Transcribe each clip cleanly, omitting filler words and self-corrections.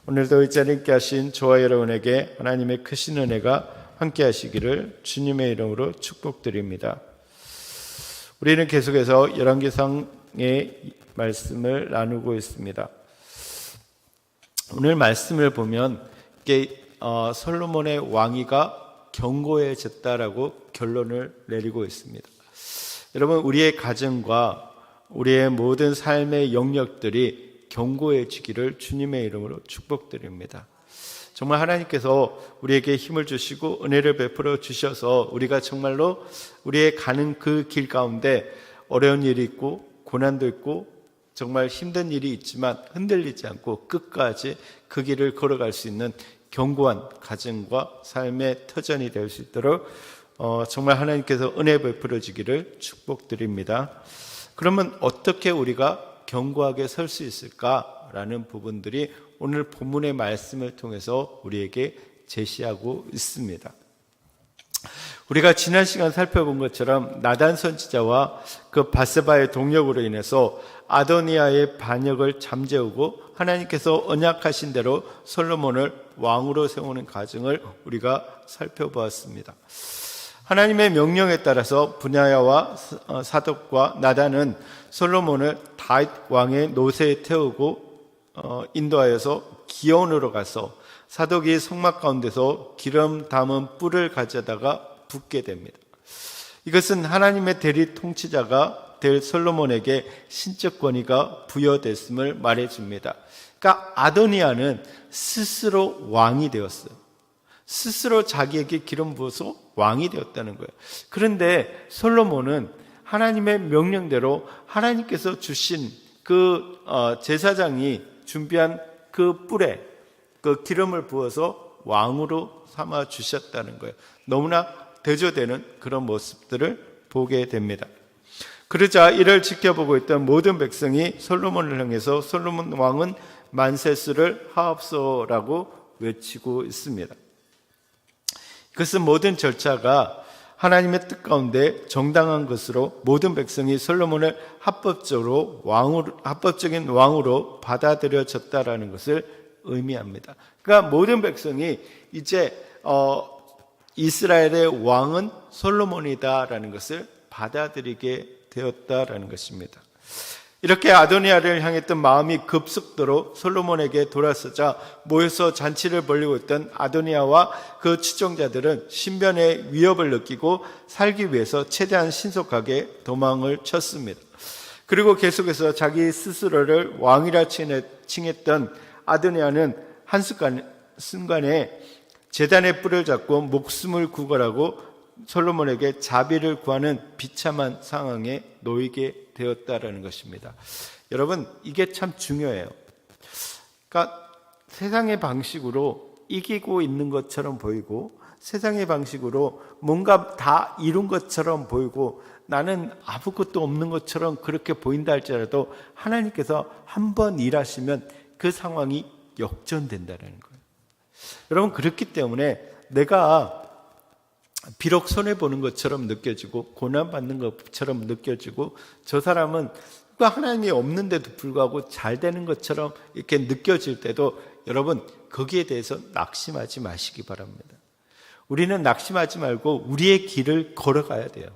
오늘도 이 자리에 함께 하신 저와 여러분에게 하나님의 크신 은혜가 함께 하시기를 주님의 이름으로 축복드립니다. 우리는 계속해서 열왕기상의 말씀을 나누고 있습니다. 오늘 말씀을 보면 솔로몬의 왕위가 견고해졌다라고 결론을 내리고 있습니다. 여러분, 우리의 가정과 우리의 모든 삶의 영역들이 견고해지기를 주님의 이름으로 축복드립니다. 정말 하나님께서 우리에게 힘을 주시고 은혜를 베풀어 주셔서 우리가 정말로 우리의 가는 그 길 가운데 어려운 일이 있고 고난도 있고 정말 힘든 일이 있지만 흔들리지 않고 끝까지 그 길을 걸어갈 수 있는 견고한 가정과 삶의 터전이 될 수 있도록 정말 하나님께서 은혜 베풀어 주기를 축복드립니다. 그러면 어떻게 우리가 견고하게 설 수 있을까라는 부분들이 오늘 본문의 말씀을 통해서 우리에게 제시하고 있습니다. 우리가 지난 시간 살펴본 것처럼 나단 선지자와 그 바세바의 동력으로 인해서 아도니아의 반역을 잠재우고 하나님께서 언약하신 대로 솔로몬을 왕으로 세우는 과정을 우리가 살펴보았습니다. 하나님의 명령에 따라서 분야야와 사독과 나단은 솔로몬을 다윗 왕의 노새에 태우고 인도하여서 기온으로 가서 사독이 성막 가운데서 기름 담은 뿔을 가져다가 붓게 됩니다. 이것은 하나님의 대리 통치자가 될 솔로몬에게 신적 권위가 부여됐음을 말해줍니다. 그러니까 아도니아는 스스로 왕이 되었어요. 스스로 자기에게 기름 부어서 왕이 되었다는 거예요. 그런데 솔로몬은 하나님의 명령대로 하나님께서 주신 그 제사장이 준비한 그 뿔에 그 기름을 부어서 왕으로 삼아 주셨다는 거예요. 너무나 대조되는 그런 모습들을 보게 됩니다. 그러자 이를 지켜보고 있던 모든 백성이 솔로몬을 향해서 솔로몬 왕은 만세스를 하옵소라고 외치고 있습니다. 그것은 모든 절차가 하나님의 뜻 가운데 정당한 것으로 모든 백성이 솔로몬을 합법적인 왕으로 받아들여졌다라는 것을 의미합니다. 그러니까 모든 백성이 이제 이스라엘의 왕은 솔로몬이다라는 것을 받아들이게 되었다라는 것입니다. 이렇게 아도니아를 향했던 마음이 급속도로 솔로몬에게 돌아서자 모여서 잔치를 벌이고 있던 아도니아와 그 추종자들은 신변의 위협을 느끼고 살기 위해서 최대한 신속하게 도망을 쳤습니다. 그리고 계속해서 자기 스스로를 왕이라 칭했던 아도니아는 한순간에 제단의 뿔을 잡고 목숨을 구걸하고 솔로몬에게 자비를 구하는 비참한 상황에 놓이게 되었다라는 것입니다. 여러분, 이게 참 중요해요. 그러니까 세상의 방식으로 이기고 있는 것처럼 보이고 세상의 방식으로 뭔가 다 이룬 것처럼 보이고 나는 아무것도 없는 것처럼 그렇게 보인다 할지라도 하나님께서 한번 일하시면 그 상황이 역전된다는 거예요. 여러분, 그렇기 때문에 내가 비록 손해보는 것처럼 느껴지고 고난받는 것처럼 느껴지고 저 사람은 하나님이 없는데도 불구하고 잘 되는 것처럼 이렇게 느껴질 때도 여러분, 거기에 대해서 낙심하지 마시기 바랍니다. 우리는 낙심하지 말고 우리의 길을 걸어가야 돼요.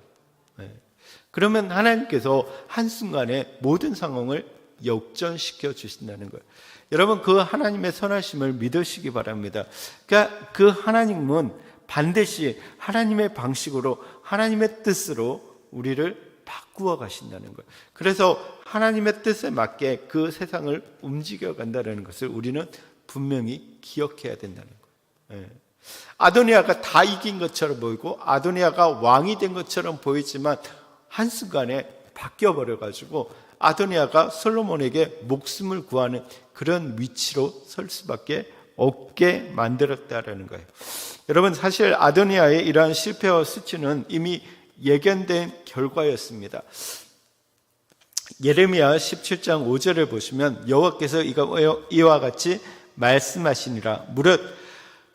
그러면 하나님께서 한순간에 모든 상황을 역전시켜 주신다는 거예요. 여러분, 그 하나님의 선하심을 믿으시기 바랍니다. 그러니까 그 하나님은 반드시 하나님의 방식으로 하나님의 뜻으로 우리를 바꾸어 가신다는 거예요. 그래서 하나님의 뜻에 맞게 그 세상을 움직여 간다는 것을 우리는 분명히 기억해야 된다는 거예요. 아도니아가 다 이긴 것처럼 보이고 아도니아가 왕이 된 것처럼 보이지만 한순간에 바뀌어버려가지고 아도니아가 솔로몬에게 목숨을 구하는 그런 위치로 설 수밖에 없게 만들었다라는 거예요. 여러분, 사실 아도니아의 이러한 실패와 수치는 이미 예견된 결과였습니다. 예레미야 17장 5절을 보시면 여호와께서 이와 같이 말씀하시니라. 무릇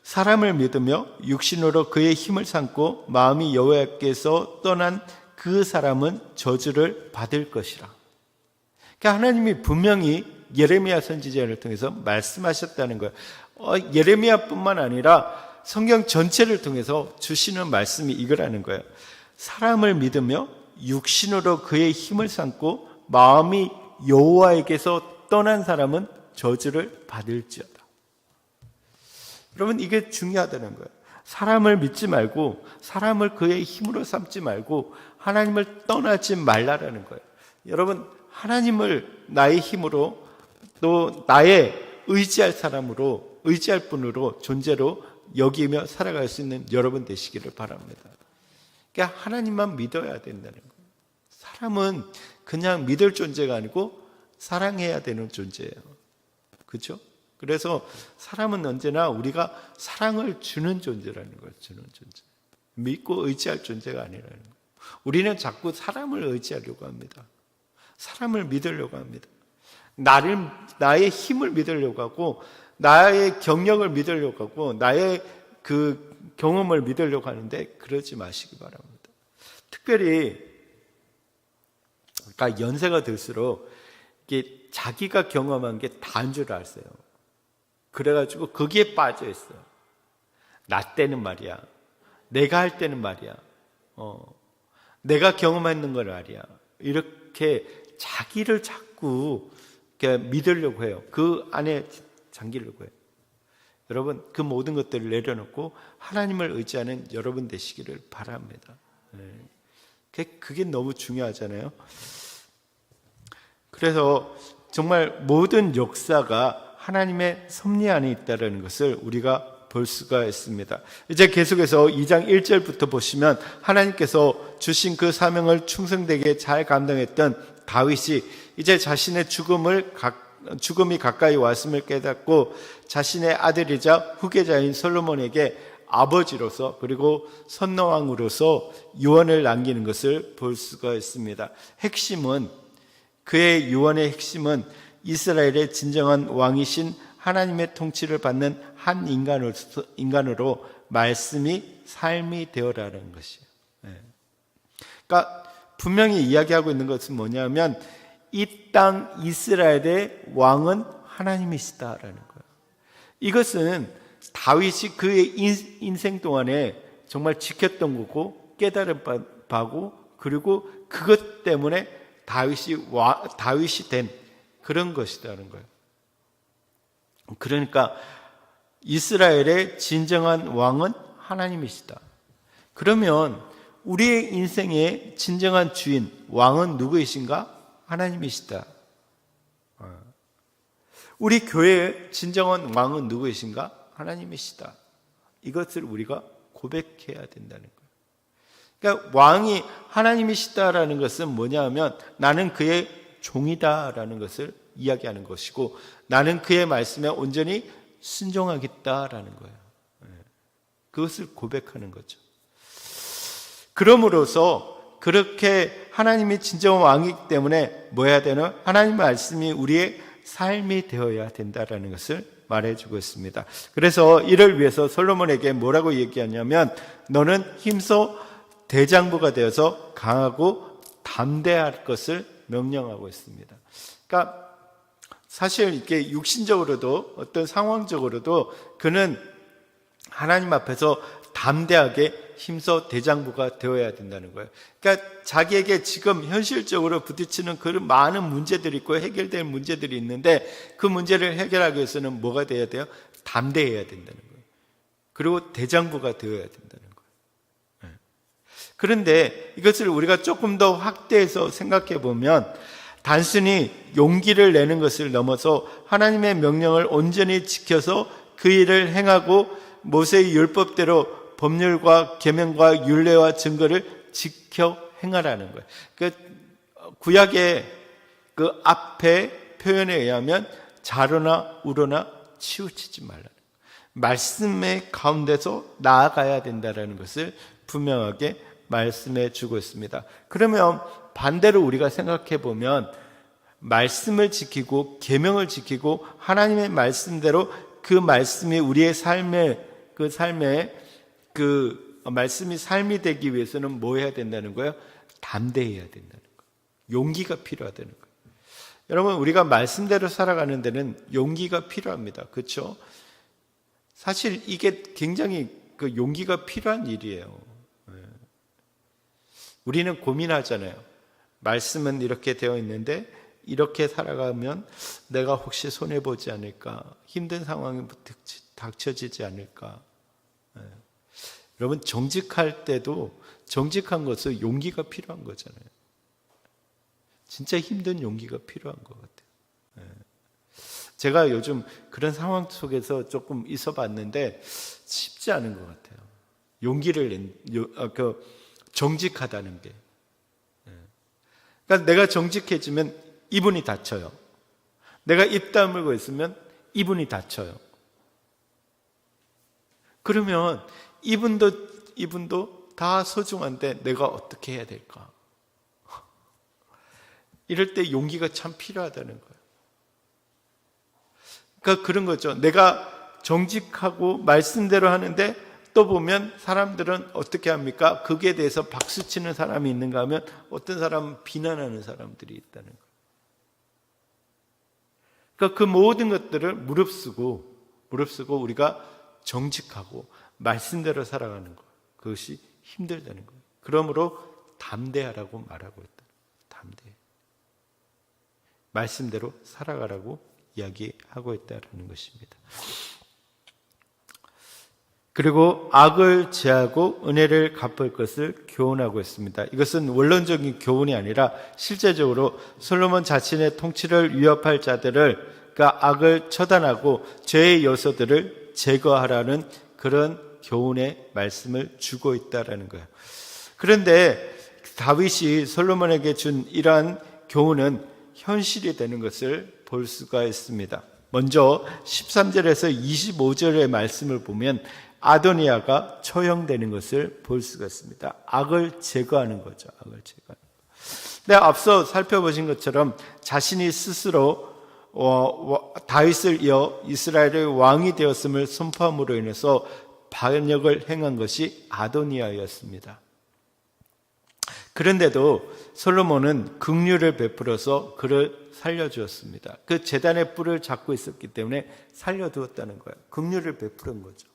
사람을 믿으며 육신으로 그의 힘을 삼고 마음이 여호와께서 떠난 그 사람은 저주를 받을 것이라. 그러니까 하나님이 분명히 예레미야 선지자를 통해서 말씀하셨다는 거예요. 예레미야뿐만 아니라 성경 전체를 통해서 주시는 말씀이 이거라는 거예요. 사람을 믿으며 육신으로 그의 힘을 삼고 마음이 여호와에게서 떠난 사람은 저주를 받을지어다. 여러분, 이게 중요하다는 거예요. 사람을 믿지 말고, 사람을 그의 힘으로 삼지 말고 하나님을 떠나지 말라라는 거예요. 여러분, 하나님을 나의 힘으로, 또 나의 의지할 사람으로, 의지할 분으로, 존재로 여기며 살아갈 수 있는 여러분 되시기를 바랍니다. 그러니까 하나님만 믿어야 된다는 거예요. 사람은 그냥 믿을 존재가 아니고 사랑해야 되는 존재예요. 그렇죠? 그래서 사람은 언제나 우리가 사랑을 주는 존재라는 거예요. 주는 존재. 믿고 의지할 존재가 아니라는 거예요. 우리는 자꾸 사람을 의지하려고 합니다. 사람을 믿으려고 합니다. 나의 힘을 믿으려고 하고, 나의 경력을 믿으려고 하고, 나의 그 경험을 믿으려고 하는데 그러지 마시기 바랍니다. 특별히 그러니까 연세가 들수록 이게 자기가 경험한 게 다인 줄 아세요. 그래가지고 거기에 빠져 있어요. 나 때는 말이야, 내가 할 때는 말이야, 내가 경험했는 걸 말이야, 이렇게 자기를 자꾸 이렇게 믿으려고 해요. 그 안에 잠기려고 해요. 여러분, 그 모든 것들을 내려놓고 하나님을 의지하는 여러분 되시기를 바랍니다. 그게 너무 중요하잖아요. 그래서 정말 모든 역사가 하나님의 섭리 안에 있다는 것을 우리가 볼 수가 있습니다. 이제 계속해서 2장 1절부터 보시면 하나님께서 주신 그 사명을 충성되게 잘 감당했던 다윗이 이제 자신의 죽음이 가까이 왔음을 깨닫고 자신의 아들이자 후계자인 솔로몬에게 아버지로서 그리고 선노왕으로서 유언을 남기는 것을 볼 수가 있습니다. 그의 유언의 핵심은 이스라엘의 진정한 왕이신 하나님의 통치를 받는 한 인간으로 말씀이 삶이 되어라는 것이에요. 그러니까 분명히 이야기하고 있는 것은 뭐냐면 이 땅 이스라엘의 왕은 하나님이시다라는 거예요. 이것은 다윗이 그의 인생 동안에 정말 지켰던 거고 깨달은 바고, 그리고 그것 때문에 다윗이 된 그런 것이라는 거예요. 그러니까 이스라엘의 진정한 왕은 하나님이시다. 그러면 우리의 인생의 진정한 주인, 왕은 누구이신가? 하나님이시다. 우리 교회의 진정한 왕은 누구이신가? 하나님이시다. 이것을 우리가 고백해야 된다는 거예요. 그러니까 왕이 하나님이시다라는 것은 뭐냐면 나는 그의 종이다라는 것을 이야기하는 것이고, 나는 그의 말씀에 온전히 순종하겠다라는 거예요. 그것을 고백하는 거죠. 그럼으로써 그렇게 하나님이 진정한 왕이기 때문에 뭐 해야 되나? 하나님 말씀이 우리의 삶이 되어야 된다라는 것을 말해주고 있습니다. 그래서 이를 위해서 솔로몬에게 뭐라고 얘기하냐면 너는 힘써 대장부가 되어서 강하고 담대할 것을 명령하고 있습니다. 그러니까 사실 이렇게 육신적으로도 어떤 상황적으로도 그는 하나님 앞에서 담대하게 힘써 대장부가 되어야 된다는 거예요. 그러니까 자기에게 지금 현실적으로 부딪히는 그런 많은 문제들이 있고 해결될 문제들이 있는데 그 문제를 해결하기 위해서는 뭐가 돼야 돼요? 담대해야 된다는 거예요. 그리고 대장부가 되어야 된다는 거예요. 그런데 이것을 우리가 조금 더 확대해서 생각해 보면 단순히 용기를 내는 것을 넘어서 하나님의 명령을 온전히 지켜서 그 일을 행하고 모세의 율법대로 법률과 계명과 율례와 증거를 지켜 행하라는 거예요. 그 구약의 그 앞에 표현에 의하면 자로나 우로나 치우치지 말라는 거예요. 말씀의 가운데서 나아가야 된다는 것을 분명하게 말씀해 주고 있습니다. 그러면 반대로 우리가 생각해 보면 말씀을 지키고 계명을 지키고 하나님의 말씀대로 그 말씀이 우리의 삶의 그 말씀이 삶이 되기 위해서는 뭐 해야 된다는 거예요? 담대해야 된다는 거예요. 용기가 필요하다는 거예요. 여러분, 우리가 말씀대로 살아가는 데는 용기가 필요합니다. 그렇죠? 사실 이게 굉장히 그 용기가 필요한 일이에요. 우리는 고민하잖아요. 말씀은 이렇게 되어 있는데 이렇게 살아가면 내가 혹시 손해보지 않을까? 힘든 상황이 닥쳐지지 않을까? 여러분, 정직할 때도 정직한 것은 용기가 필요한 거잖아요. 진짜 힘든 용기가 필요한 것 같아요. 제가 요즘 그런 상황 속에서 조금 있어 봤는데 쉽지 않은 것 같아요. 용기를 정직하다는 게. 그러니까 내가 정직해지면 이분이 다쳐요. 내가 입 다물고 있으면 이분이 다쳐요. 그러면 이분도 다 소중한데 내가 어떻게 해야 될까? 이럴 때 용기가 참 필요하다는 거예요. 그러니까 그런 거죠. 내가 정직하고 말씀대로 하는데 또 보면 사람들은 어떻게 합니까? 거기에 대해서 박수치는 사람이 있는가 하면 어떤 사람은 비난하는 사람들이 있다는 거예요. 그러니까 그 모든 것들을 무릅쓰고 우리가 정직하고 말씀대로 살아가는 것, 그것이 힘들다는 거예요. 그러므로 담대하라고 말하고 있다. 담대. 말씀대로 살아가라고 이야기하고 있다는 것입니다. 그리고 악을 제하고 은혜를 갚을 것을 교훈하고 있습니다. 이것은 원론적인 교훈이 아니라 실제적으로 솔로몬 자신의 통치를 위협할 자들을, 그러니까 악을 처단하고 죄의 요소들을 제거하라는 그런 교훈의 말씀을 주고 있다는 거예요. 그런데 다윗이 솔로몬에게 준 이러한 교훈은 현실이 되는 것을 볼 수가 있습니다. 먼저 13절에서 25절의 말씀을 보면 아도니아가 처형되는 것을 볼 수가 있습니다. 악을 제거하는 거죠. 악을 제거하는 거. 근데 앞서 살펴보신 것처럼 자신이 스스로 다윗을 이어 이스라엘의 왕이 되었음을 선포함으로 인해서 반역을 행한 것이 아도니아였습니다. 그런데도 솔로몬은 긍휼을 베풀어서 그를 살려주었습니다. 그 제단의 뿔을 잡고 있었기 때문에 살려두었다는 거예요. 긍휼을 베푸는 거죠.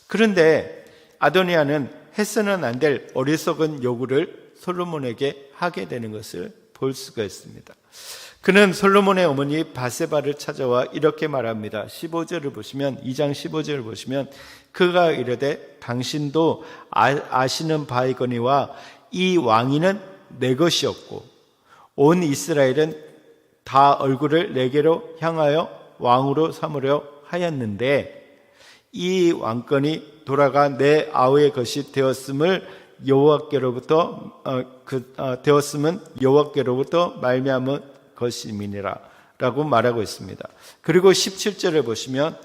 그런데 아도니아는 해서는 안 될 어리석은 요구를 솔로몬에게 하게 되는 것을 볼 수가 있습니다. 그는 솔로몬의 어머니 바세바를 찾아와 이렇게 말합니다. 15절을 보시면, 2장 15절을 보시면, 그가 이르되 당신도 아시는 바이거니와 이 왕위는 내 것이었고 온 이스라엘은 다 얼굴을 내게로 향하여 왕으로 삼으려 하였는데 이 왕권이 돌아가 내 아우의 것이 되었음은 여호와께로부터 말미암은 것임이니라 라고 말하고 있습니다. 그리고 17절을 보시면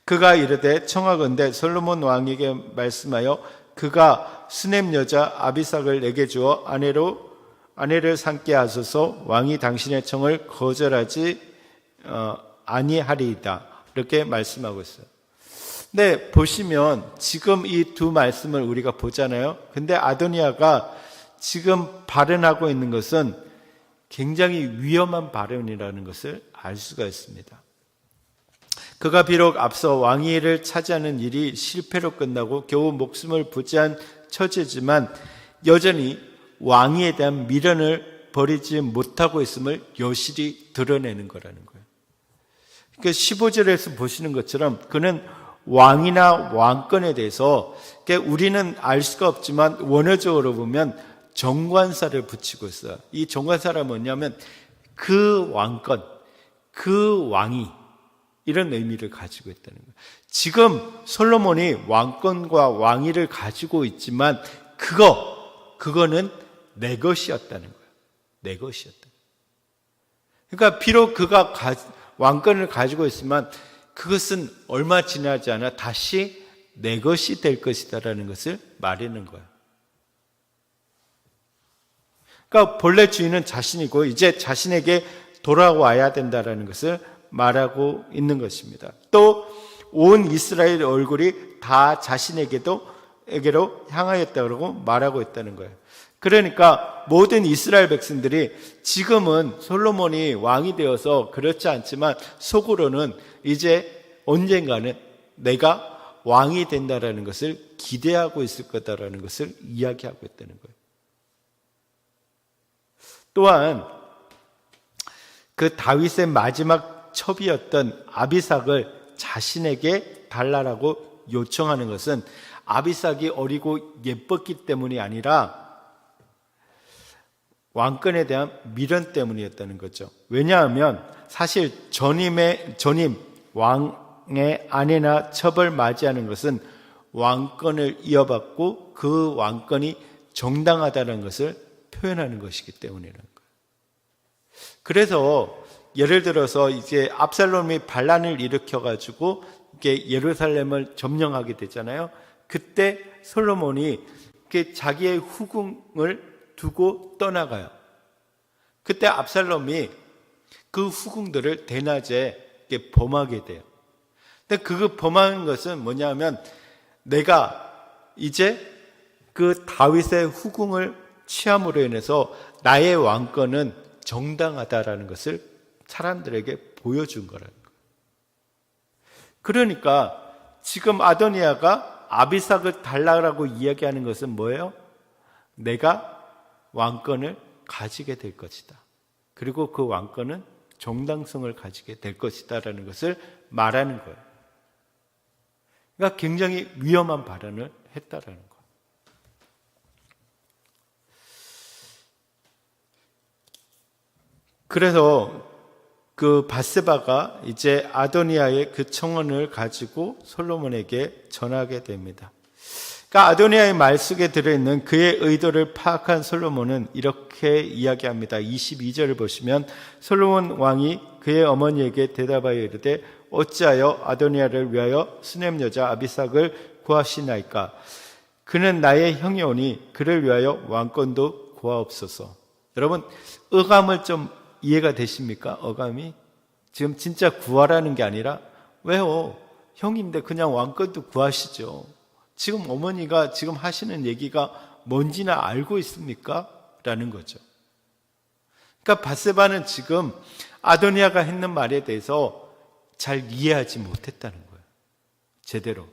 그가 이르되 청하건대 솔로몬 왕에게 말씀하여 그가 수넴 여자 아비삭을 내게 주어 아내를 삼게 하소서. 왕이 당신의 청을 거절하지 아니하리이다. 이렇게 말씀하고 있어요. 근데 보시면 지금 이 두 말씀을 우리가 보잖아요. 근데 아도니아가 지금 발언하고 있는 것은 굉장히 위험한 발언이라는 것을 알 수가 있습니다. 그가 비록 앞서 왕위를 차지하는 일이 실패로 끝나고 겨우 목숨을 부지한 처지지만 여전히 왕위에 대한 미련을 버리지 못하고 있음을 여실히 드러내는 거라는 거예요. 그러니까 15절에서 보시는 것처럼 그는 왕이나 왕권에 대해서, 그러니까 우리는 알 수가 없지만 원어적으로 보면 정관사를 붙이고 있어요. 이 정관사가 뭐냐면 그 왕권, 그 왕이, 이런 의미를 가지고 있다는 거예요. 지금 솔로몬이 왕권과 왕위를 가지고 있지만 그거는 내 것이었다는 거예요. 내 것이었다. 그러니까 비록 그가 왕권을 가지고 있지만 그것은 얼마 지나지 않아 다시 내 것이 될 것이다라는 것을 말하는 거예요. 그러니까 본래 주인은 자신이고 이제 자신에게 돌아와야 된다라는 것을 말하고 있는 것입니다. 또 온 이스라엘 얼굴이 다 자신에게로 향하였다고 말하고 있다는 거예요. 그러니까 모든 이스라엘 백성들이 지금은 솔로몬이 왕이 되어서 그렇지 않지만 속으로는 이제 언젠가는 내가 왕이 된다라는 것을 기대하고 있을 거다라는 것을 이야기하고 있다는 거예요. 또한 그 다윗의 마지막 첩이었던 아비삭을 자신에게 달라라고 요청하는 것은 아비삭이 어리고 예뻤기 때문이 아니라 왕권에 대한 미련 때문이었다는 거죠. 왜냐하면 사실 전임 왕의 아내나 첩을 맞이하는 것은 왕권을 이어받고 그 왕권이 정당하다는 것을 표현하는 것이기 때문이라는 거예요. 그래서 예를 들어서 이제 압살롬이 반란을 일으켜가지고 이렇게 예루살렘을 점령하게 되잖아요. 그때 솔로몬이 자기의 후궁을 두고 떠나가요. 그때 압살롬이 그 후궁들을 대낮에 범하게 돼요. 근데 그 범하는 것은 뭐냐면 내가 이제 그 다윗의 후궁을 취함으로 인해서 나의 왕권은 정당하다라는 것을 사람들에게 보여준 거라는 거예요. 그러니까 지금 아도니아가 아비삭을 달라고 이야기하는 것은 뭐예요? 내가 왕권을 가지게 될 것이다. 그리고 그 왕권은 정당성을 가지게 될 것이다라는 것을 말하는 거예요. 그러니까 굉장히 위험한 발언을 했다라는 거예요. 그래서 그 밧세바가 이제 아도니아의 그 청혼을 가지고 솔로몬에게 전하게 됩니다. 그러니까 아도니아의 말 속에 들어있는 그의 의도를 파악한 솔로몬은 이렇게 이야기합니다. 22절을 보시면 솔로몬 왕이 그의 어머니에게 대답하여 이르되 어찌하여 아도니아를 위하여 수넴 여자 아비삭을 구하시나이까? 그는 나의 형이오니 그를 위하여 왕권도 구하옵소서. 여러분 어감을 좀 이해가 되십니까? 어감이 지금 진짜 구하라는 게 아니라 왜요? 형인데 그냥 왕권도 구하시죠. 지금 어머니가 지금 하시는 얘기가 뭔지나 알고 있습니까? 라는 거죠. 그러니까 밧세바는 지금 아도니아가 했는 말에 대해서 잘 이해하지 못했다는 거예요. 제대로.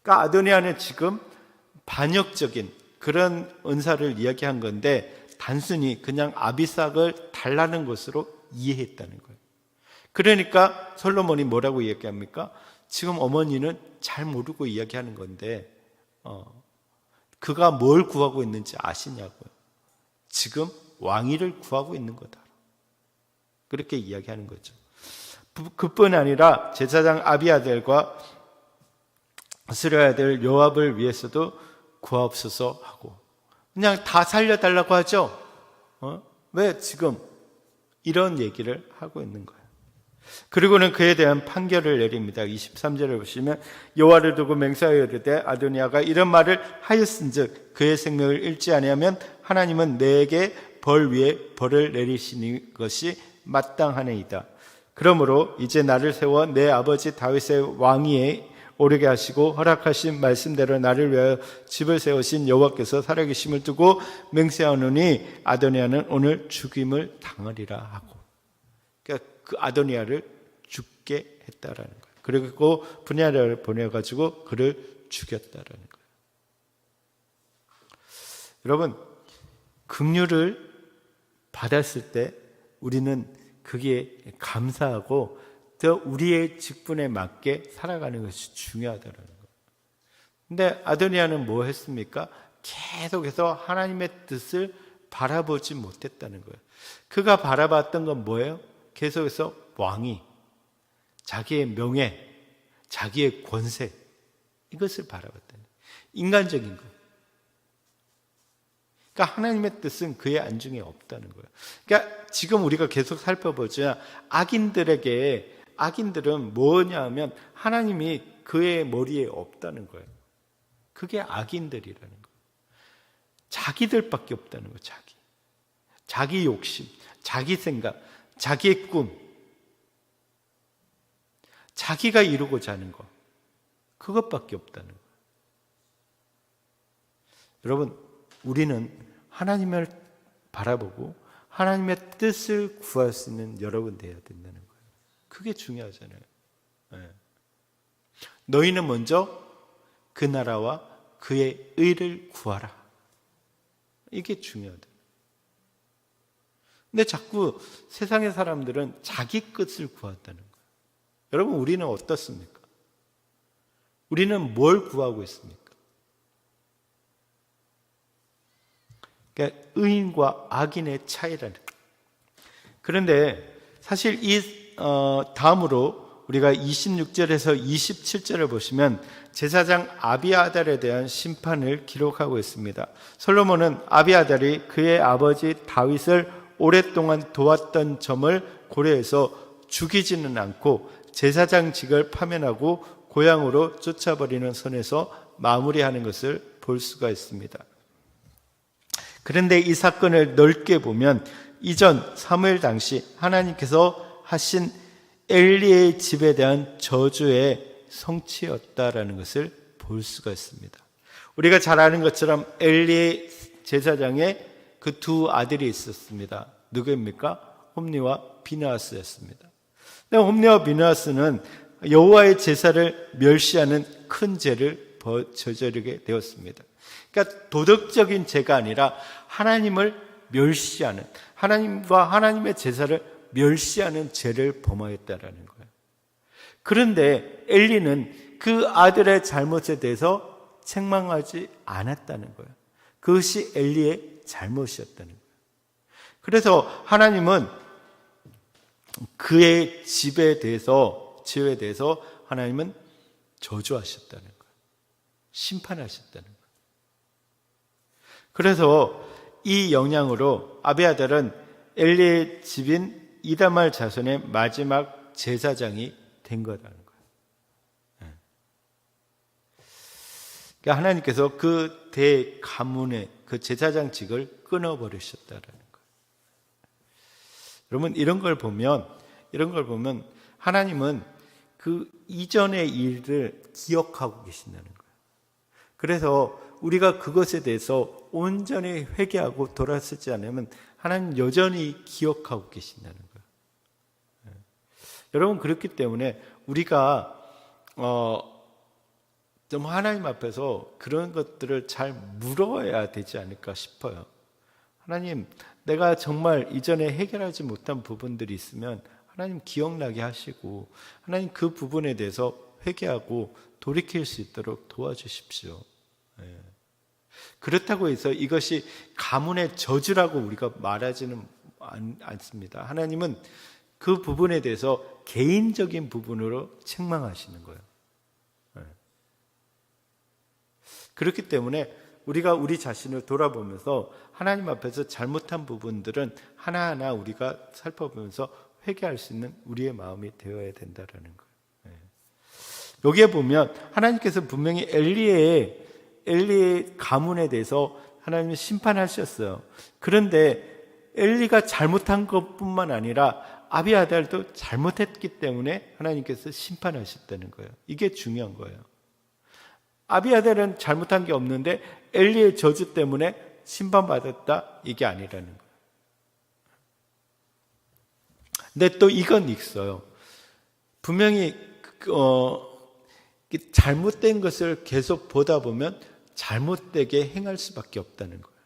그러니까 아도니아는 지금 반역적인 그런 은사를 이야기한 건데 단순히 그냥 아비삭을 달라는 것으로 이해했다는 거예요. 그러니까 솔로몬이 뭐라고 이야기합니까? 지금 어머니는 잘 모르고 이야기하는 건데 그가 뭘 구하고 있는지 아시냐고요. 지금 왕위를 구하고 있는 거다. 그렇게 이야기하는 거죠. 그뿐 아니라 제사장 아비아들과 스루야 아들 요압을 위해서도 구하옵소서 하고 그냥 다 살려달라고 하죠. 왜 지금 이런 얘기를 하고 있는 거예요. 그리고는 그에 대한 판결을 내립니다. 23절을 보시면 여호와를 두고 맹세하여 이르되 아도니아가 이런 말을 하였은즉 그의 생명을 잃지 아니하면 하나님은 내게 벌 위에 벌을 내리시는 것이 마땅하니이다. 그러므로 이제 나를 세워 내 아버지 다윗의 왕위에 오르게 하시고 허락하신 말씀대로 나를 위하여 집을 세우신 여호와께서 살아계심을 두고 맹세하노니 아도니아는 오늘 죽임을 당하리라 하고, 그러니까 그 아도니아를 죽게 했다라는 거예요. 그리고 분야를 보내가지고 그를 죽였다라는 거예요. 여러분, 긍휼을 받았을 때 우리는 그게 감사하고 더 우리의 직분에 맞게 살아가는 것이 중요하다는 거예요. 근데 아도니아는 뭐 했습니까? 계속해서 하나님의 뜻을 바라보지 못했다는 거예요. 그가 바라봤던 건 뭐예요? 계속해서 왕위, 자기의 명예, 자기의 권세, 이것을 바라봤다는 거예요. 인간적인 것. 그러니까 하나님의 뜻은 그의 안중에 없다는 거예요. 그러니까 지금 우리가 계속 살펴보자 악인들은 뭐냐 하면 하나님이 그의 머리에 없다는 거예요. 그게 악인들이라는 거예요. 자기들밖에 없다는 거예요. 자기 욕심, 자기 생각, 자기의 꿈, 자기가 이루고자 하는 것, 그것밖에 없다는 거예요. 여러분, 우리는 하나님을 바라보고 하나님의 뜻을 구할 수 있는 여러분 되어야 된다는 거예요. 그게 중요하잖아요. 네. 너희는 먼저 그 나라와 그의 의를 구하라. 이게 중요하다. 근데 자꾸 세상의 사람들은 자기 것을 구한다는 거예요. 여러분, 우리는 어떻습니까? 우리는 뭘 구하고 있습니까? 그러니까 의인과 악인의 차이라는 거예요. 그런데 사실 다음으로 우리가 26절에서 27절을 보시면 제사장 아비아달에 대한 심판을 기록하고 있습니다. 솔로몬은 아비아달이 그의 아버지 다윗을 오랫동안 도왔던 점을 고려해서 죽이지는 않고 제사장직을 파면하고 고향으로 쫓아버리는 선에서 마무리하는 것을 볼 수가 있습니다. 그런데 이 사건을 넓게 보면 이전 사무엘 당시 하나님께서 하신 엘리의 집에 대한 저주의 성취였다라는 것을 볼 수가 있습니다. 우리가 잘 아는 것처럼 엘리의 제사장에 그 두 아들이 있었습니다. 누구입니까? 홈리와 비느하스였습니다. 홈리와 비느하스는 여호와의 제사를 멸시하는 큰 죄를 저지르게 되었습니다. 그러니까 도덕적인 죄가 아니라 하나님을 멸시하는, 하나님과 하나님의 제사를 멸시하는 죄를 범하였다라는 거예요. 그런데 엘리는 그 아들의 잘못에 대해서 책망하지 않았다는 거예요. 그것이 엘리의 잘못이었다는 거예요. 그래서 하나님은 그의 집에 대해서 하나님은 저주하셨다는 거예요. 심판하셨다는 거예요. 그래서 이 영향으로 아비아달은 엘리의 집인 이다말 자손의 마지막 제사장이 된 거라는 거예요. 그러니까 하나님께서 그 대가문의 그 제사장직을 끊어버리셨다라는 거예요. 여러분, 이런 걸 보면 하나님은 그 이전의 일을 기억하고 계신다는 거예요. 그래서 우리가 그것에 대해서 온전히 회개하고 돌아서지 않으면 하나님 여전히 기억하고 계신다는 거예요. 여러분, 그렇기 때문에 우리가 좀 하나님 앞에서 그런 것들을 잘 물어야 되지 않을까 싶어요. 하나님, 내가 정말 이전에 해결하지 못한 부분들이 있으면 하나님 기억나게 하시고 하나님 그 부분에 대해서 회개하고 돌이킬 수 있도록 도와주십시오. 그렇다고 해서 이것이 가문의 저주라고 우리가 말하지는 않습니다. 하나님은 그 부분에 대해서 개인적인 부분으로 책망하시는 거예요. 그렇기 때문에 우리가 우리 자신을 돌아보면서 하나님 앞에서 잘못한 부분들은 하나하나 우리가 살펴보면서 회개할 수 있는 우리의 마음이 되어야 된다는 거예요. 여기에 보면 하나님께서 분명히 엘리의 가문에 대해서 하나님이 심판하셨어요. 그런데 엘리가 잘못한 것뿐만 아니라 아비아달도 잘못했기 때문에 하나님께서 심판하셨다는 거예요. 이게 중요한 거예요. 아비아달은 잘못한 게 없는데 엘리의 저주 때문에 심판받았다, 이게 아니라는 거예요. 근데 또 이건 있어요. 분명히 잘못된 것을 계속 보다 보면 잘못되게 행할 수밖에 없다는 거예요.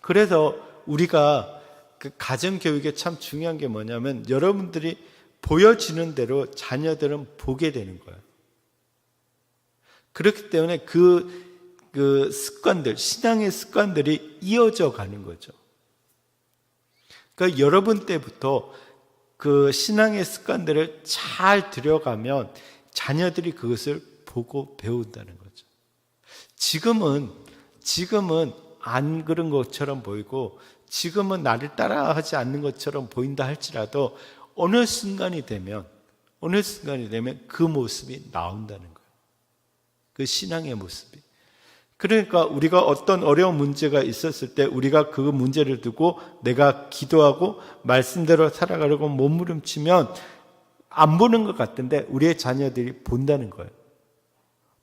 그래서 우리가 그 가정교육에 참 중요한 게 뭐냐면 여러분들이 보여지는 대로 자녀들은 보게 되는 거예요. 그렇기 때문에 그 습관들, 신앙의 습관들이 이어져 가는 거죠. 그러니까 여러분 때부터 그 신앙의 습관들을 잘 들여가면 자녀들이 그것을 보고 배운다는 거죠. 지금은 안 그런 것처럼 보이고 지금은 나를 따라하지 않는 것처럼 보인다 할지라도 어느 순간이 되면 그 모습이 나온다는 거예요. 그 신앙의 모습이. 그러니까 우리가 어떤 어려운 문제가 있었을 때 우리가 그 문제를 두고 내가 기도하고 말씀대로 살아가려고 몸부림치면 안 보는 것 같은데 우리의 자녀들이 본다는 거예요.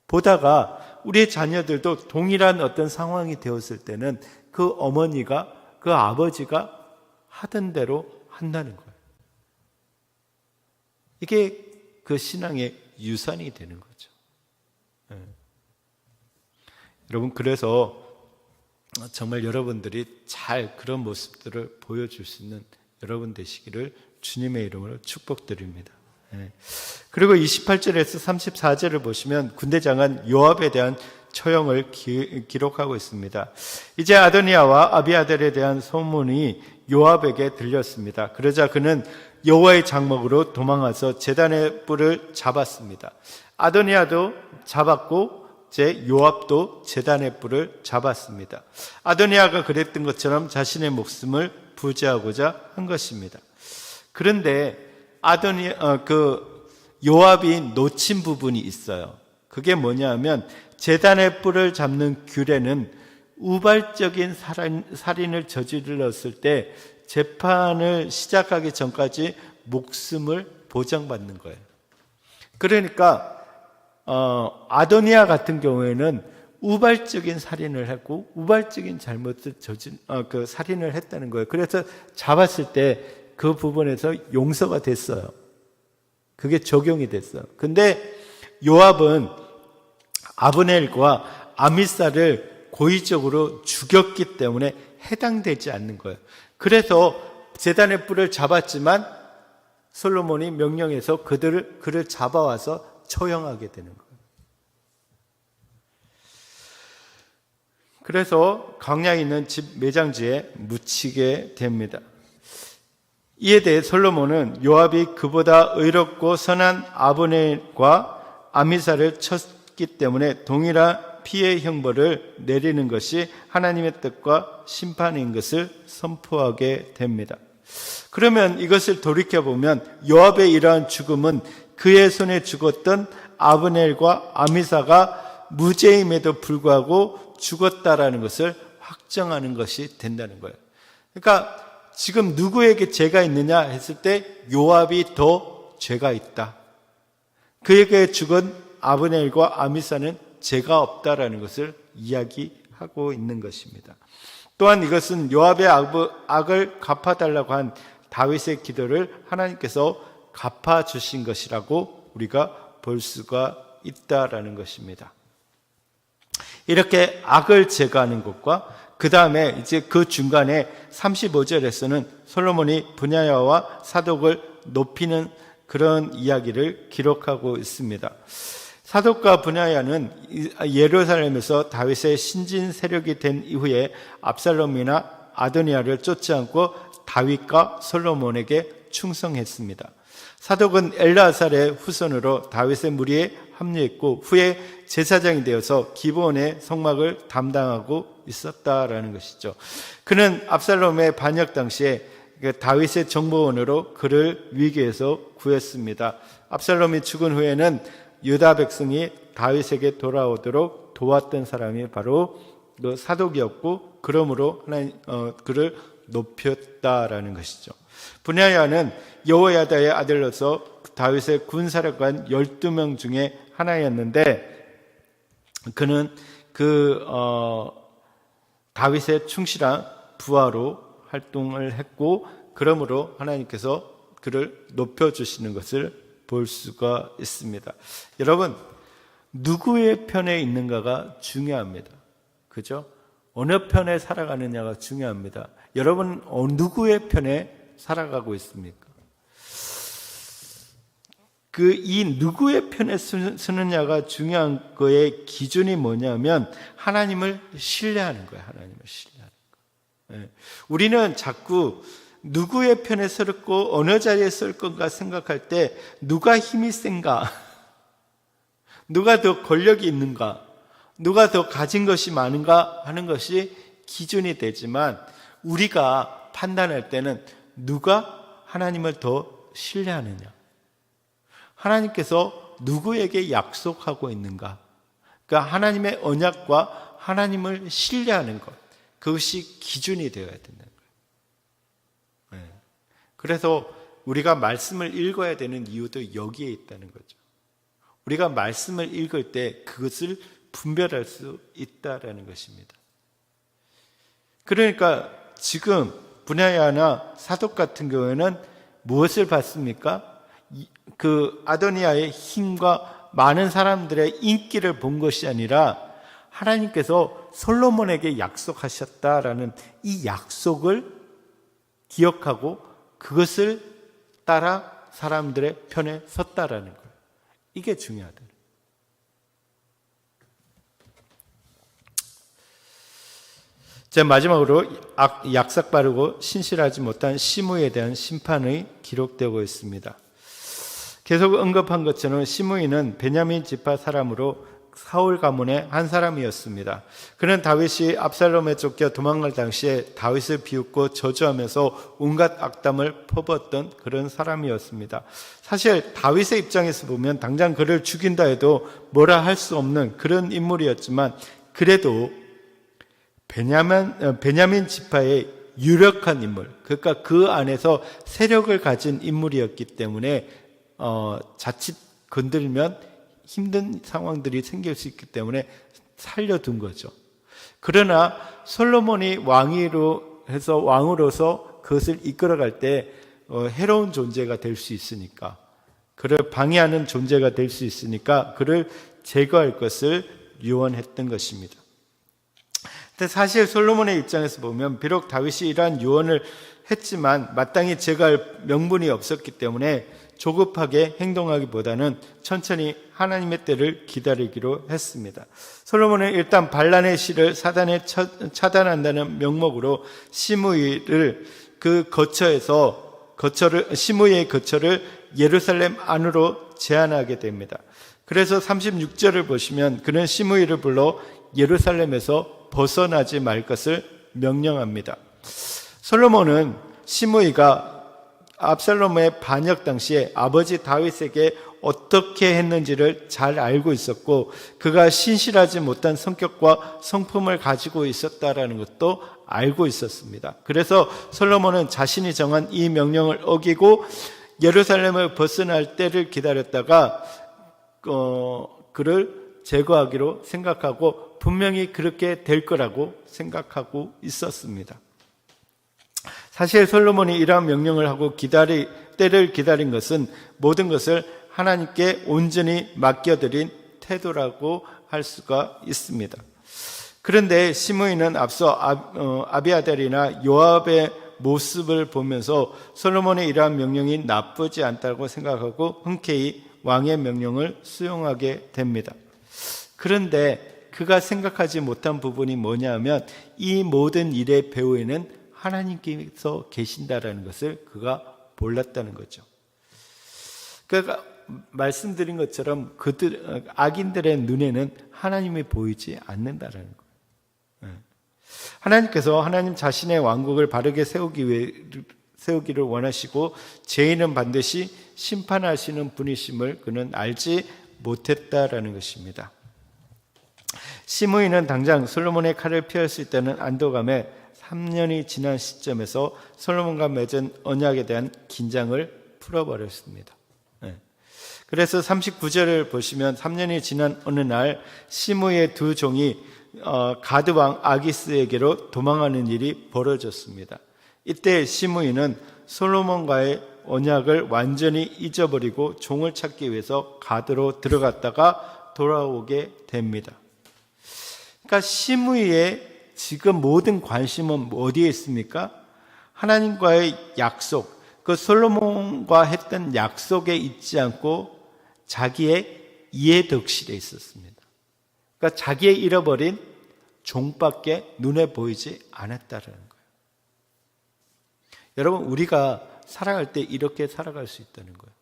보다가 우리의 자녀들도 동일한 어떤 상황이 되었을 때는 그 어머니가, 그 아버지가 하던 대로 한다는 거예요. 이게 그 신앙의 유산이 되는 거죠. 여러분, 그래서 정말 여러분들이 잘 그런 모습들을 보여줄 수 있는 여러분 되시기를 주님의 이름으로 축복드립니다. 그리고 28절에서 34절을 보시면 군대장관 요압에 대한 처형을 기록하고 있습니다. 이제 아도니아와 아비아달에 대한 소문이 요압에게 들렸습니다. 그러자 그는 여호와의 장막으로 도망가서 제단의 뿔을 잡았습니다. 아도니아도 잡았고 요압도 제단의 뿔을 잡았습니다. 아도니아가 그랬던 것처럼 자신의 목숨을 부지하고자 한 것입니다. 그런데 요압이 놓친 부분이 있어요. 그게 뭐냐면 제단의 뿔을 잡는 규례는 우발적인 살인을 저질렀을 때 재판을 시작하기 전까지 목숨을 보장받는 거예요. 그러니까 아도니아 같은 경우에는 우발적인 살인을 했고 우발적인 잘못을 살인을 했다는 거예요. 그래서 잡았을 때 그 부분에서 용서가 됐어요. 그게 적용이 됐어요. 근데 요압은 아브넬과 아미사를 고의적으로 죽였기 때문에 해당되지 않는 거예요. 그래서 제단의 뿔을 잡았지만 솔로몬이 명령해서 그를 잡아와서 처형하게 되는 거예요. 그래서 광야에 있는 집 매장지에 묻히게 됩니다. 이에 대해 솔로몬은 요압이 그보다 의롭고 선한 아브넬과 아미사를 쳤기 때문에 동일한 피해 형벌을 내리는 것이 하나님의 뜻과 심판인 것을 선포하게 됩니다. 그러면 이것을 돌이켜보면 요압의 이러한 죽음은 그의 손에 죽었던 아브넬과 아미사가 무죄임에도 불구하고 죽었다라는 것을 확정하는 것이 된다는 거예요. 그러니까 지금 누구에게 죄가 있느냐 했을 때 요압이 더 죄가 있다. 그에게 죽은 아브넬과 아미사는 죄가 없다라는 것을 이야기하고 있는 것입니다. 또한 이것은 요압의 악을 갚아달라고 한 다윗의 기도를 하나님께서 갚아주신 것이라고 우리가 볼 수가 있다라는 것입니다. 이렇게 악을 제거하는 것과 그 다음에 이제 그 중간에 35절에서는 솔로몬이 브냐야와 사독을 높이는 그런 이야기를 기록하고 있습니다. 사독과 브냐야는 예루살렘에서 다윗의 신진 세력이 된 이후에 압살롬이나 아도니아를 쫓지 않고 다윗과 솔로몬에게 충성했습니다. 사독은 엘르아살의 후손으로 다윗의 무리에 합류했고 후에 제사장이 되어서 기브온의 성막을 담당하고 있었다라는 것이죠. 그는 압살롬의 반역 당시에 다윗의 정보원으로 그를 위기에서 구했습니다. 압살롬이 죽은 후에는 유다 백성이 다윗에게 돌아오도록 도왔던 사람이 바로 그 사독이었고 그러므로 하나님 그를 높였다라는 것이죠. 브냐야는 여호야다의 아들로서 다윗의 군사령관 12명 중에 하나였는데 그는 다윗의 충실한 부하로 활동을 했고 그러므로 하나님께서 그를 높여주시는 것을 볼 수가 있습니다. 여러분, 누구의 편에 있는가가 중요합니다. 그죠? 어느 편에 살아가느냐가 중요합니다. 여러분, 누구의 편에 살아가고 있습니까? 이 누구의 편에 서느냐가 중요한 거의 기준이 뭐냐면 하나님을 신뢰하는 거예요. 하나님을 신뢰하는 거. 우리는 자꾸 누구의 편에 서고 어느 자리에 설 건가 생각할 때 누가 힘이 센가, 누가 더 권력이 있는가, 누가 더 가진 것이 많은가 하는 것이 기준이 되지만 우리가 판단할 때는 누가 하나님을 더 신뢰하느냐, 하나님께서 누구에게 약속하고 있는가, 그러니까 하나님의 언약과 하나님을 신뢰하는 것, 그것이 기준이 되어야 된다는 거예요. 그래서 우리가 말씀을 읽어야 되는 이유도 여기에 있다는 거죠. 우리가 말씀을 읽을 때 그것을 분별할 수 있다라는 것입니다. 그러니까 지금 분야야나 사독 같은 경우에는 무엇을 받습니까? 그 아도니아의 힘과 많은 사람들의 인기를 본 것이 아니라 하나님께서 솔로몬에게 약속하셨다라는 이 약속을 기억하고 그것을 따라 사람들의 편에 섰다라는 거예요. 이게 중요하다. 자, 마지막으로 약삭 빠르고 신실하지 못한 시므이에 대한 심판이 기록되고 있습니다. 계속 언급한 것처럼 시므이는 베냐민 지파 사람으로 사울 가문의 한 사람이었습니다. 그는 다윗이 압살롬에 쫓겨 도망갈 당시에 다윗을 비웃고 저주하면서 온갖 악담을 퍼부었던 그런 사람이었습니다. 사실 다윗의 입장에서 보면 당장 그를 죽인다 해도 뭐라 할 수 없는 그런 인물이었지만 그래도 베냐민 지파의 유력한 인물, 그러니까 그 안에서 세력을 가진 인물이었기 때문에 자칫 건들면 힘든 상황들이 생길 수 있기 때문에 살려둔 거죠. 그러나 솔로몬이 왕으로서 그것을 이끌어갈 때 해로운 존재가 될 수 있으니까, 그를 방해하는 존재가 될 수 있으니까 그를 제거할 것을 유언했던 것입니다. 근데 사실 솔로몬의 입장에서 보면 비록 다윗이 이러한 유언을 했지만 마땅히 제거할 명분이 없었기 때문에 조급하게 행동하기보다는 천천히 하나님의 때를 기다리기로 했습니다. 솔로몬은 일단 반란의 시를 사단에 차단한다는 명목으로 시므이의 거처를 예루살렘 안으로 제한하게 됩니다. 그래서 36절을 보시면 그는 시므이를 불러 예루살렘에서 벗어나지 말 것을 명령합니다. 솔로몬은 시므이가 압살롬의 반역 당시에 아버지 다윗에게 어떻게 했는지를 잘 알고 있었고 그가 신실하지 못한 성격과 성품을 가지고 있었다라는 것도 알고 있었습니다. 그래서 솔로몬은 자신이 정한 이 명령을 어기고 예루살렘을 벗어날 때를 기다렸다가 그를 제거하기로 생각하고 분명히 그렇게 될 거라고 생각하고 있었습니다. 사실 솔로몬이 이러한 명령을 하고 때를 기다린 것은 모든 것을 하나님께 온전히 맡겨드린 태도라고 할 수가 있습니다. 그런데 시므이는 앞서 아비아달이나 요압의 모습을 보면서 솔로몬의 이러한 명령이 나쁘지 않다고 생각하고 흔쾌히 왕의 명령을 수용하게 됩니다. 그런데 그가 생각하지 못한 부분이 뭐냐 하면 이 모든 일의 배후에는 하나님께서 계신다라는 것을 그가 몰랐다는 거죠. 그러니까 말씀드린 것처럼 악인들의 눈에는 하나님이 보이지 않는다라는 거예요. 하나님께서 하나님 자신의 왕국을 바르게 세우기를 원하시고 죄인은 반드시 심판하시는 분이심을 그는 알지 못했다라는 것입니다. 시므이는 당장 솔로몬의 칼을 피할 수 있다는 안도감에 3년이 지난 시점에서 솔로몬과 맺은 언약에 대한 긴장을 풀어버렸습니다. 그래서 39절을 보시면 3년이 지난 어느 날 시므이의 두 종이 가드 왕 아기스에게로 도망하는 일이 벌어졌습니다. 이때 시므이는 솔로몬과의 언약을 완전히 잊어버리고 종을 찾기 위해서 가드로 들어갔다가 돌아오게 됩니다. 그러니까 시므이의 지금 모든 관심은 어디에 있습니까? 하나님과의 약속, 그 솔로몬과 했던 약속에 있지 않고 자기의 이해덕실에 있었습니다. 그러니까 자기의 잃어버린 종밖에 눈에 보이지 않았다는 거예요. 여러분, 우리가 살아갈 때 이렇게 살아갈 수 있다는 거예요.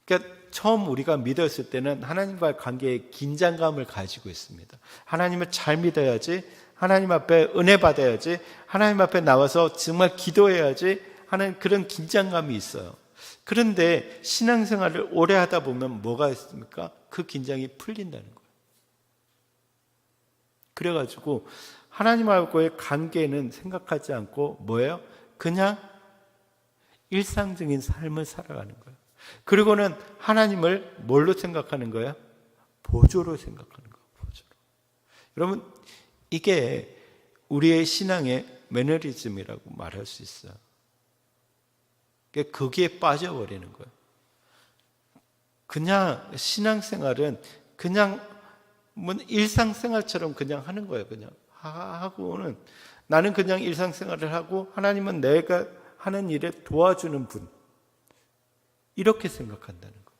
그러니까 처음 우리가 믿었을 때는 하나님과의 관계에 긴장감을 가지고 있습니다. 하나님을 잘 믿어야지, 하나님 앞에 은혜 받아야지, 하나님 앞에 나와서 정말 기도해야지 하는 그런 긴장감이 있어요. 그런데 신앙생활을 오래 하다 보면 뭐가 있습니까? 그 긴장이 풀린다는 거예요. 그래가지고 하나님하고의 관계는 생각하지 않고 뭐예요? 그냥 일상적인 삶을 살아가는 거예요. 그리고는 하나님을 뭘로 생각하는 거예요? 보조로 생각하는 거예요. 보조로. 여러분, 이게 우리의 신앙의 매너리즘이라고 말할 수 있어요. 거기에 빠져버리는 거예요. 그냥 신앙생활은 그냥 일상생활처럼 그냥 하는 거예요. 그냥 하고는 나는 그냥 일상생활을 하고 하나님은 내가 하는 일에 도와주는 분, 이렇게 생각한다는 거예요.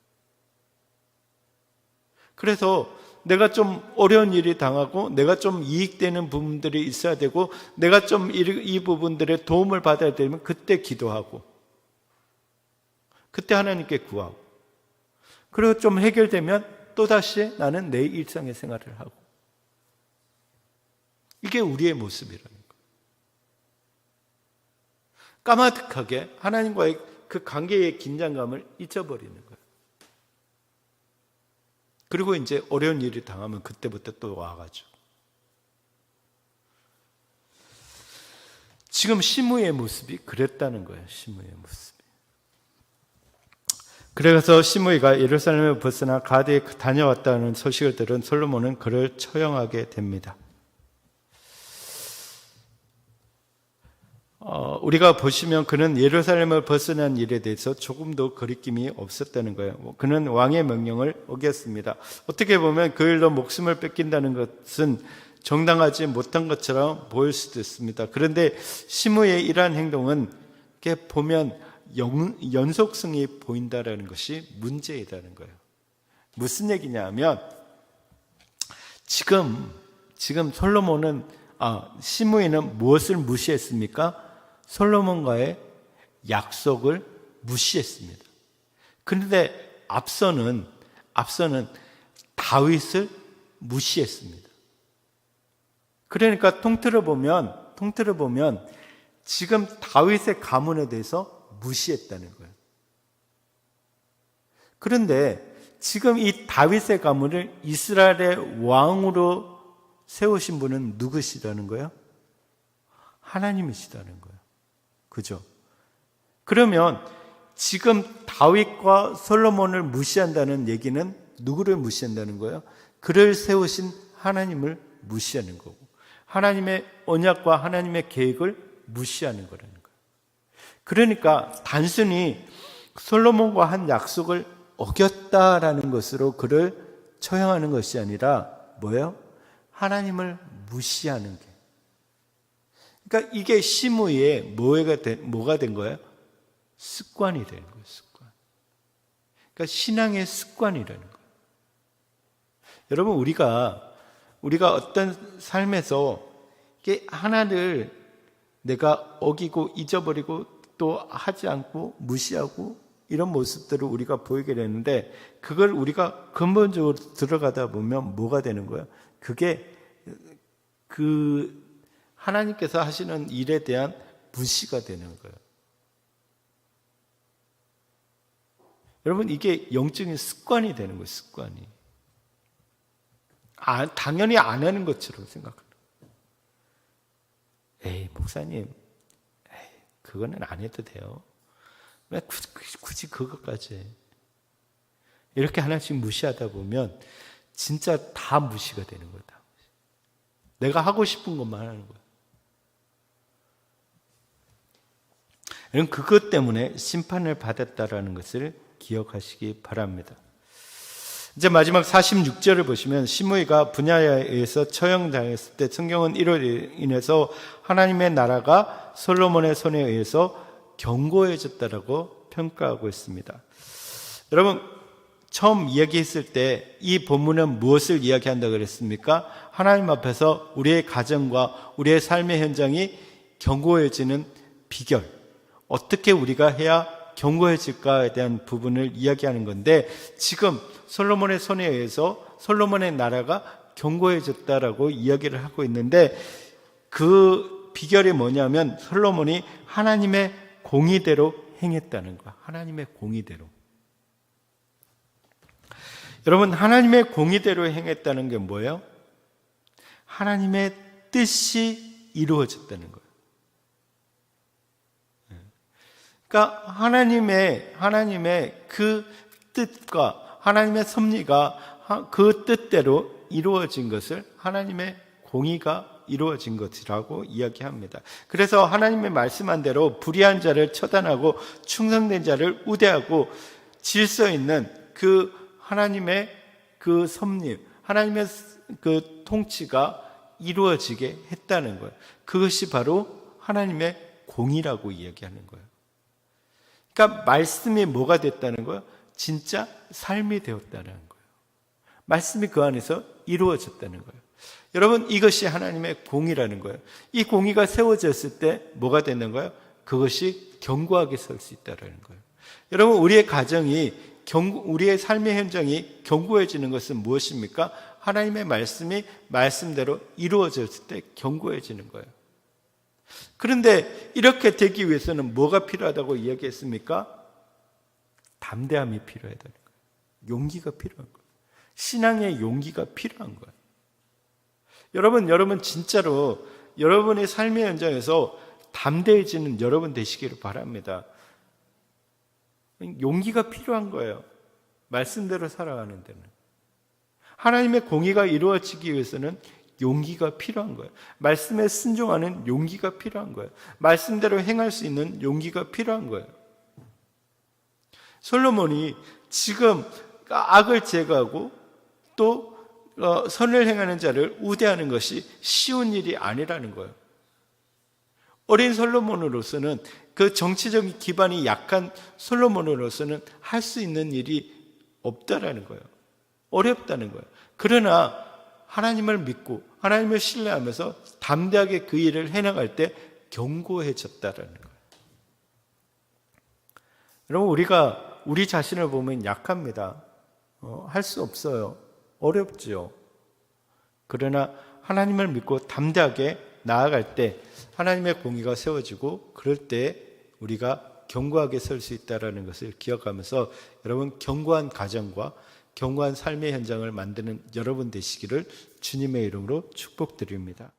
그래서 내가 좀 어려운 일이 당하고 내가 좀 이익되는 부분들이 있어야 되고 내가 좀 이 부분들의 도움을 받아야 되면 그때 기도하고 그때 하나님께 구하고 그리고 좀 해결되면 또다시 나는 내 일상의 생활을 하고, 이게 우리의 모습이라는 거예요. 까마득하게 하나님과의 그 관계의 긴장감을 잊어버리는 거예요. 그리고 이제 어려운 일이 당하면 그때부터 또 와가지고. 지금 시므이의 모습이 그랬다는 거예요. 시므이의 모습이. 그래서 시므이가 예루살렘을 벗어나 가드에 다녀왔다는 소식을 들은 솔로몬은 그를 처형하게 됩니다. 우리가 보시면 그는 예루살렘을 벗어난 일에 대해서 조금도 거리낌이 없었다는 거예요. 그는 왕의 명령을 어겼습니다. 어떻게 보면 그 일로 목숨을 뺏긴다는 것은 정당하지 못한 것처럼 보일 수도 있습니다. 그런데 시므이의 이러한 행동은 이렇게 보면 연속성이 보인다는 것이 문제이다는 거예요. 무슨 얘기냐면 지금 솔로몬은 시므이는 무엇을 무시했습니까? 솔로몬과의 약속을 무시했습니다. 그런데 앞서는 다윗을 무시했습니다. 그러니까 통틀어 보면 지금 다윗의 가문에 대해서 무시했다는 거예요. 그런데 지금 이 다윗의 가문을 이스라엘의 왕으로 세우신 분은 누구시라는 거예요? 하나님이시다는 거예요. 그죠? 그러면 지금 다윗과 솔로몬을 무시한다는 얘기는 누구를 무시한다는 거예요? 그를 세우신 하나님을 무시하는 거고, 하나님의 언약과 하나님의 계획을 무시하는 거라는 거예요. 그러니까 단순히 솔로몬과 한 약속을 어겼다라는 것으로 그를 처형하는 것이 아니라 뭐예요? 하나님을 무시하는 게. 그러니까 이게 시므이의 뭐가 된 거예요? 습관이 되는 거예요. 습관. 그러니까 신앙의 습관이라는 거예요. 여러분, 우리가 어떤 삶에서 이게 하나를 내가 어기고 잊어버리고 또 하지 않고 무시하고 이런 모습들을 우리가 보이게 되는데, 그걸 우리가 근본적으로 들어가다 보면 뭐가 되는 거예요? 그게 하나님께서 하시는 일에 대한 무시가 되는 거예요. 여러분, 이게 영적인 습관이 되는 거예요. 습관이. 당연히 안 하는 것처럼 생각하는 거예요. 에이, 목사님, 그거는 안 해도 돼요. 왜 굳이 그것까지. 이렇게 하나씩 무시하다 보면 진짜 다 무시가 되는 거다. 내가 하고 싶은 것만 하는 거야. 여러분, 그것 때문에 심판을 받았다라는 것을 기억하시기 바랍니다. 이제 마지막 46절을 보시면 시므이가 분야에 의해서 처형당했을 때 성경은 이로 인해서 하나님의 나라가 솔로몬의 손에 의해서 견고해졌다라고 평가하고 있습니다. 여러분, 처음 이야기했을 때 이 본문은 무엇을 이야기한다고 그랬습니까? 하나님 앞에서 우리의 가정과 우리의 삶의 현장이 견고해지는 비결, 어떻게 우리가 해야 견고해질까에 대한 부분을 이야기하는 건데, 지금 솔로몬의 손에 의해서 솔로몬의 나라가 견고해졌다라고 이야기를 하고 있는데, 그 비결이 뭐냐면 솔로몬이 하나님의 공의대로 행했다는 거야. 하나님의 공의대로. 여러분, 하나님의 공의대로 행했다는 게 뭐예요? 하나님의 뜻이 이루어졌다는 거예요. 그러니까 하나님의 그 뜻과 하나님의 섭리가 그 뜻대로 이루어진 것을 하나님의 공의가 이루어진 것이라고 이야기합니다. 그래서 하나님의 말씀한 대로 불의한 자를 처단하고 충성된 자를 우대하고 질서 있는 그 하나님의 그 섭리, 하나님의 그 통치가 이루어지게 했다는 거예요. 그것이 바로 하나님의 공의라고 이야기하는 거예요. 그러니까 말씀이 뭐가 됐다는 거예요? 진짜 삶이 되었다는 거예요. 말씀이 그 안에서 이루어졌다는 거예요. 여러분, 이것이 하나님의 공의라는 거예요. 이 공의가 세워졌을 때 뭐가 되는 거예요? 그것이 견고하게 설 수 있다는 거예요. 여러분, 우리의 가정이 우리의 삶의 현장이 견고해지는 것은 무엇입니까? 하나님의 말씀이 말씀대로 이루어졌을 때 견고해지는 거예요. 그런데 이렇게 되기 위해서는 뭐가 필요하다고 이야기했습니까? 담대함이 필요하다는 거예요. 용기가 필요한 거예요. 신앙의 용기가 필요한 거예요. 여러분 진짜로 여러분의 삶의 현장에서 담대해지는 여러분 되시기를 바랍니다. 용기가 필요한 거예요. 말씀대로 살아가는 데는. 하나님의 공의가 이루어지기 위해서는 용기가 필요한 거예요. 말씀에 순종하는 용기가 필요한 거예요. 말씀대로 행할 수 있는 용기가 필요한 거예요. 솔로몬이 지금 악을 제거하고 또 선을 행하는 자를 우대하는 것이 쉬운 일이 아니라는 거예요. 어린 솔로몬으로서는, 그 정치적인 기반이 약한 솔로몬으로서는 할 수 있는 일이 없다라는 거예요. 어렵다는 거예요. 그러나 하나님을 믿고 하나님을 신뢰하면서 담대하게 그 일을 해나갈 때 견고해졌다라는 거예요. 여러분, 우리가 우리 자신을 보면 약합니다. 할 수 없어요. 어렵죠. 그러나 하나님을 믿고 담대하게 나아갈 때 하나님의 공의가 세워지고, 그럴 때 우리가 견고하게 설 수 있다는 것을 기억하면서 여러분, 견고한 가정과 견고한 삶의 현장을 만드는 여러분 되시기를 주님의 이름으로 축복드립니다.